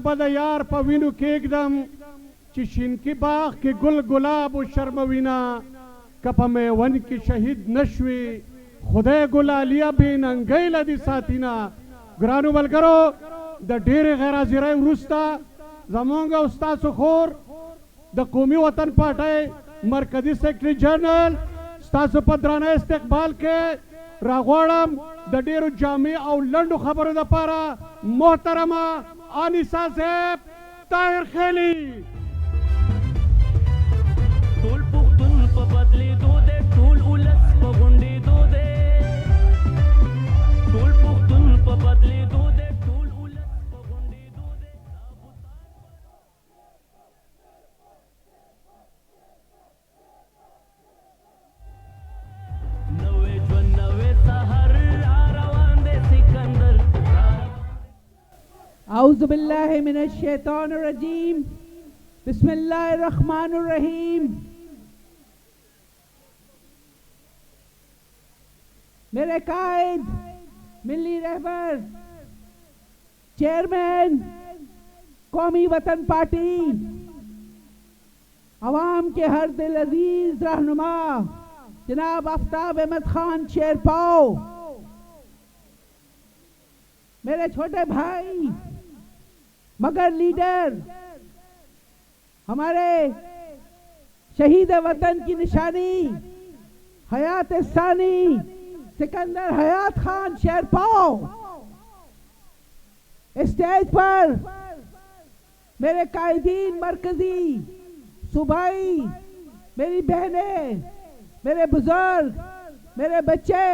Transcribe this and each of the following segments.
بد یار په وینو کېږدم چې شینکي باغ کې ګل ګلاب و شرموینه که په میوند کې شهید نشوي خدای ګلالیا بې ننګۍ له دې ساتینه. ګرانو ملګرو د ډېرې غیر حاضرۍ وروسته زمونږ او ستاسو خور د قومي وطن پارټۍ مرکزي سیکرټري جنرال ستاسو په درانه استقبال کې راغواړم د ډېرو جامع او لنډو خبرو دپاره محترمه آنیسا صاحب طاهر خیلی. ټول پښتون په بدلېدو دی، ټول ولس په غونډېدو دی، ټول پښتون په بدلېدو دی، ټول ولس په غونډېدو دی. نوې ژوند نوې سحر را روان دی سکندر. اعوذ باللہ من الشیطان الرجیم، بسم اللہ الرحمن الرحیم. میرے قائد، ملی رہبر، چیئرمین قومی وطن پارٹی، عوام کے ہر دل عزیز رہنما جناب آفتاب احمد خان شیرپاؤ، میرے چھوٹے بھائی مگر لیڈر، ہمارے شہید وطن کی نشانی حیات ثانی سکندر حیات خان شیرپاؤ، اسٹیج پر میرے قائدین مرکزی صوبائی، میری بہنیں، میرے بزرگ، میرے بچے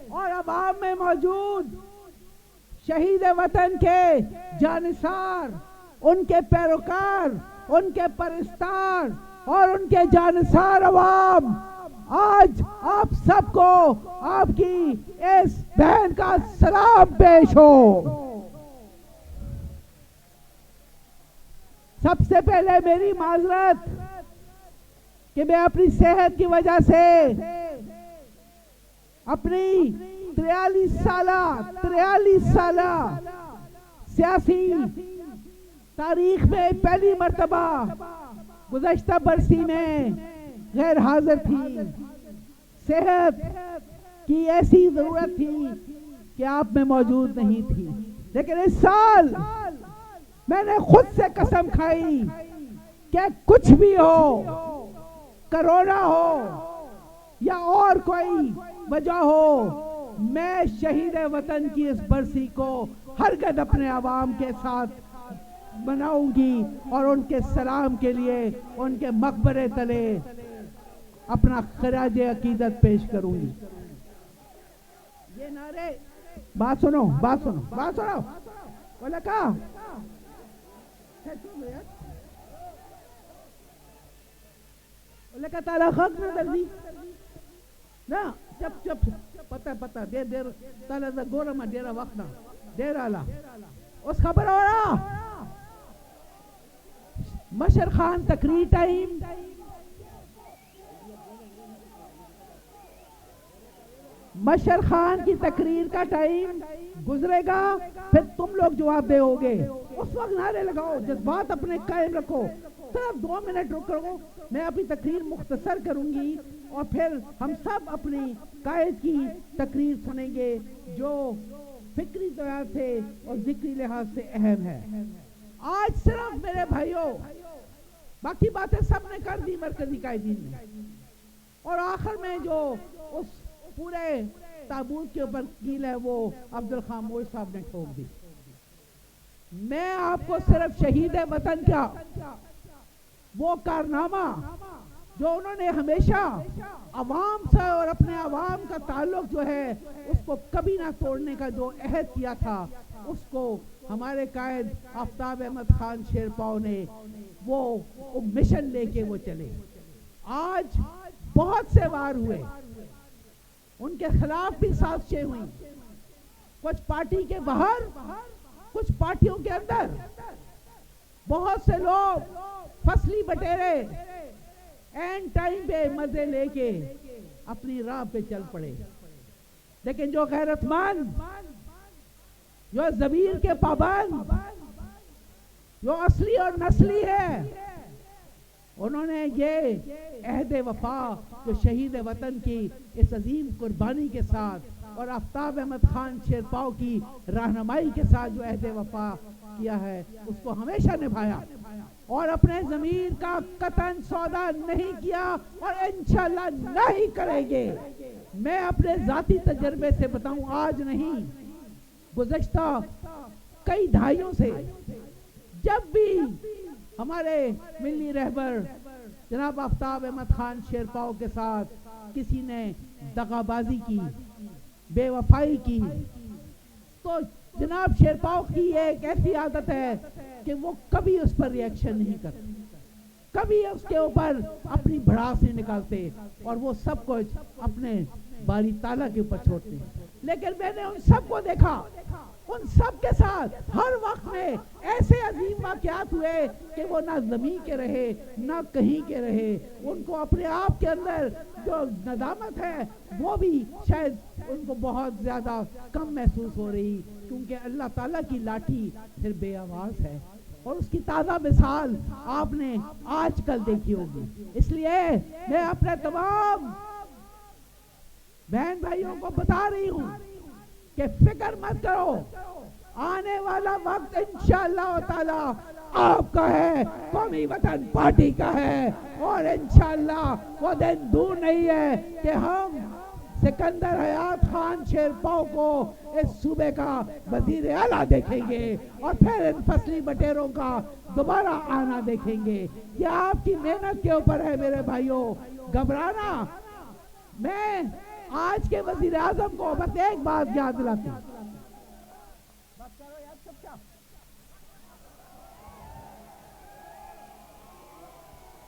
اور عوام میں موجود شہید وطن کے جانثار، ان کے پیروکار، ان کے پرستار اور ان کے جانثار عوام، آج آپ سب کو آپ کی اس بہن کا سلام پیش ہو. سب سے پہلے میری معذرت کہ میں اپنی صحت کی وجہ سے اپنی 43 سالہ سیاسی تاریخ میں پہلی مرتبہ گزشتہ برسی میں غیر حاضر تھی. صحت کی ایسی ضرورت تھی کہ آپ میں موجود نہیں تھی، لیکن اس سال میں نے خود سے قسم کھائی کہ کچھ بھی ہو، کرونا ہو یا اور کوئی وجہ ہو، میں شہید وطن کی اس برسی کو ہرگز اپنے عوام کے ساتھ مناؤں گی اور ان کے سلام کے لیے ان کے مقبرے تلے اپنا خراج عقیدت پیش کروں گی. یہ نعرے بات سنو بولا کا بولا کا تعالیٰ خط نہ دردی نا چپ پتہ دیر تعالیٰ دا گورما دیرا وقت نا دیر آلا اس خبر ہو رہا مشر خان تقریر ٹائم مشر خان کی تقریر کا ٹائم گزرے گا، پھر تم لوگ جواب دے ہوگے. اس وقت نعرے لگاؤ، جذبات اپنے قائم رکھو. صرف 2 منٹ رکو، میں اپنی تقریر مختصر کروں گی اور پھر ہم سب اپنی قائد کی تقریر سنیں گے جو فکری لحاظ سے اور ذکری لحاظ سے اہم ہے. آج صرف میرے بھائیوں، باقی باتیں سب نے کر دی مرکزی قائدین نے، اور آخر میں جو اس پورے تابوت کے اوپر کیل ہے وہ عبدالخاموش صاحب نے ٹھوک دی. میں آپ کو صرف شہید وطن کا وہ کارنامہ جو انہوں نے ہمیشہ عوام سے اور اپنے عوام کا تعلق جو ہے اس کو کبھی نہ توڑنے کا جو عہد کیا تھا، اس کو ہمارے قائد آفتاب احمد خان شیرپاؤ نے وہ مشن لے کے وہ چلے. آج بہت سے وار ہوئے، ان کے خلاف بھی سازشیں ہوئیں، کچھ پارٹی کے باہر، کچھ پارٹیوں کے اندر. بہت سے لوگ فصلی بٹیرے اینڈ ٹائم پہ مزے لے کے اپنی راہ پہ چل پڑے، لیکن جو غیرت مند، جو ضمیر کے پابند، جو اصلی اور نسلی ہے، انہوں نے یہ عہد وفا جو شہید وطن کی اس عظیم قربانی کے ساتھ اور آفتاب احمد خان شیرپاؤ کی رہنمائی کے ساتھ جو عہد وفا کیا ہے، اس کو ہمیشہ نبھایا اور اپنے ضمیر کا قطعاً سودا نہیں کیا اور انشاءاللہ نہیں کریں گے۔ میں اپنے ذاتی تجربے سے بتاؤں، آج نہیں، گزشتہ کئی دہائیوں سے جب بھی ہمارے ملی رہبر جناب آفتاب احمد خان شیرپاؤ کے ساتھ کسی نے دغا بازی کی، بے وفائی کی، تو جناب شیرپاؤ کی ایک ایسی عادت ہے کہ وہ کبھی اس پر ری ایکشن نہیں کرتے، کبھی اس کے اوپر اپنی بھڑاس نہیں نکالتے اور وہ سب کچھ اپنے باری تعالیٰ کے اوپر چھوڑتے ہیں۔ لیکن میں نے ان سب کو دیکھا، ان سب کے ساتھ ہر وقت میں ایسے عظیم واقعات ہوئے کہ وہ نہ زمین کے رہے نہ کہیں کے رہے، ان کو اپنے آپ کے اندر جو ندامت ہے وہ بھی شاید ان کو بہت زیادہ کم محسوس ہو رہی، کیونکہ اللہ تعالیٰ کی لاٹھی پھر بے آواز ہے اور اس کی تازہ مثال آپ نے آج کل دیکھی ہوگی۔ اس لیے میں اپنے تمام بہن بھائیوں کو بتا رہی ہوں کہ فکر مت کرو، آنے والا وقت انشاءاللہ تعالی آپ کا ہے، قومی وطن پارٹی کا ہے، اور انشاءاللہ وہ دن دور نہیں ہے کہ ہم سکندر حیات خان شیرپاؤ کو اس صوبے کا وزیر اعلیٰ دیکھیں گے اور پھر ان فصلی بٹیروں کا دوبارہ آنا دیکھیں گے۔ یہ آپ کی محنت کے اوپر ہے میرے بھائیوں، گھبرانا۔ میں آج کے وزیر اعظم کو بس ایک بات یاد دلاتی ہوں،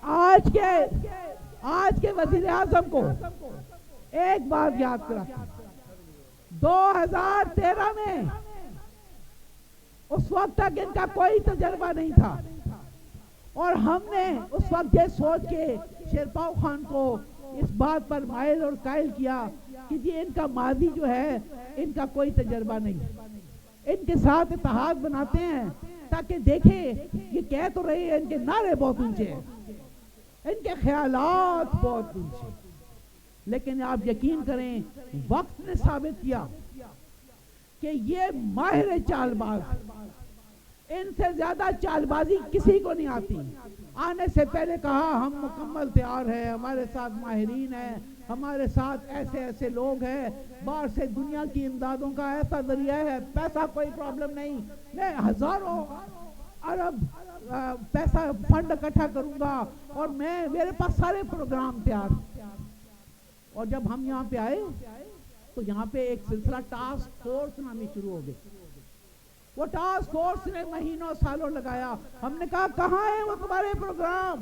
آج کے وزیر اعظم کو ایک بات یاد کراتی ہوں، 2013 میں اس وقت تک ان کا کوئی تجربہ نہیں تھا اور ہم نے اس وقت یہ سوچ کے شیرپاؤ خان کو اس بات پر مائل اور قائل کیا کہ یہ ان کا ماضی جو ہے ان کا کوئی تجربہ نہیں، ان کے ساتھ اتحاد بناتے ہیں تاکہ دیکھیں یہ کہہ تو رہے ہیں، ان کے نعرے بہت اونچے ہیں، ان کے خیالات بہت اونچے، لیکن آپ یقین کریں وقت نے ثابت کیا کہ یہ ماہر چال باز، ان سے زیادہ چال بازی کسی کو نہیں آتی۔ آنے سے پہلے کہا ہم مکمل تیار ہیں، ہمارے ساتھ ماہرین ہیں، ہمارے ساتھ ایسے ایسے لوگ ہیں، باہر سے دنیا کی امدادوں کا ایسا ذریعہ ہے، پیسہ کوئی پرابلم نہیں، میں ہزاروں ارب پیسہ فنڈ اکٹھا کروں گا اور میرے پاس سارے پروگرام تیار۔ اور جب ہم یہاں پہ آئے تو یہاں پہ ایک سلسلہ ٹاسک فورس نامی شروع ہو گئی، وہ ٹاسک فورس نے مہینوں سالوں لگایا۔ ہم نے کہا کہاں ہے وہ تمہارے پروگرام؟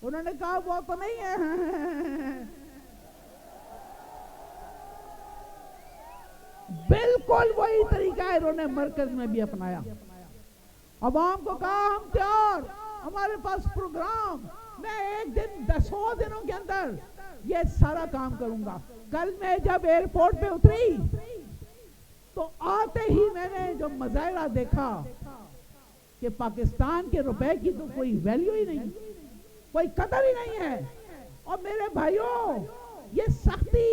انہوں نے کہا وہ تو نہیں ہے۔ بالکل وہی طریقہ انہوں نے مرکز میں بھی اپنایا، عوام کو کہا ہم تیار، ہمارے پاس پروگرام، میں ایک دن 100 دنوں کے اندر یہ سارا کام کروں گا۔ کل میں جب ایئرپورٹ پہ اتری تو آتے ہی میں نے جو مظاہرہ دیکھا کہ پاکستان کے روپے کی تو کوئی ویلیو ہی نہیں، کوئی قدر ہی نہیں ہے۔ اور میرے بھائیوں یہ سختی،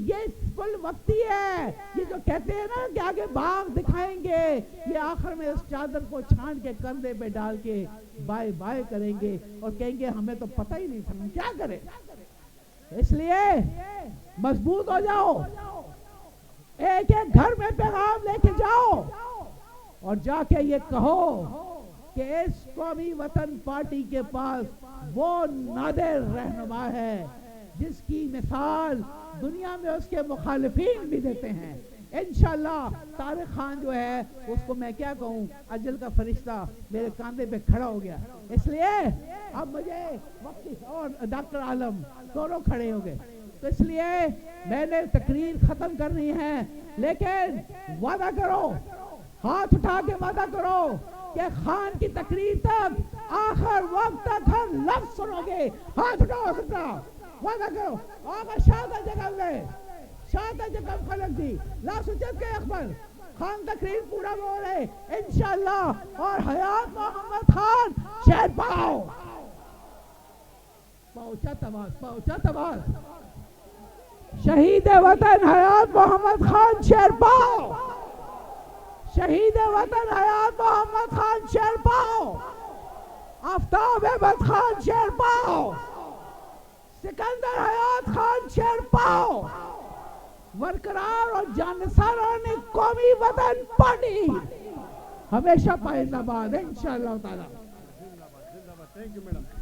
یہ کل وقتی ہے، یہ جو کہتے ہیں نا کہ آگے باغ دکھائیں گے، یہ آخر میں اس چادر کو چھان کے کندھے پہ ڈال کے بائے بائے کریں گے اور کہیں گے ہمیں تو پتہ ہی نہیں تھا، ہم کیا کریں۔ اس لیے مضبوط ہو جاؤ، ایک ایک گھر میں پیغام لے کے جاؤ اور جا کے یہ کہو کہ اس قومی وطن پارٹی کے پاس وہ نادر رہنما ہے جس کی مثال دنیا میں اس کے مخالفین بھی دیتے ہیں۔ انشاءاللہ طارق خان جو ہے اس کو میں کیا کہوں، اجل کا فرشتہ میرے کاندھے پہ کھڑا ہو گیا۔ اس لیے اب مجھے وقتی اور ڈاکٹر عالم دونوں کھڑے ہو گئے، تو اس لیے میں نے تقریر ختم کرنی ہے، لیکن وعدہ کرو، ہاتھ اٹھا کے وعدہ کرو کہ خان کی تقریر تک آخر وقت تک ہر لفظ سنو گے۔ ہاتھ اٹھاؤ سکتا، وعدہ کرو۔ آقا شاہدہ جگہ گئے، شاہدہ جگہ خلق دی لا سجد کے اخبر خان تقریر پورا بول رہے انشاءاللہ، اور حیات محمد خان شیر پاؤ پہنچا تواز شہید وطن حیات محمد خان شیر پاؤ، شہید وطن حیات محمد خان شیر پاؤ، آفتاب احمد خان شیر پاؤ، سکندر حیات خان شیر پاؤ، ورکرار اور جانثاران قومی وطن پارٹی ہمیشہ پائندہ باد انشاءاللہ تعالی. Thank you, madam.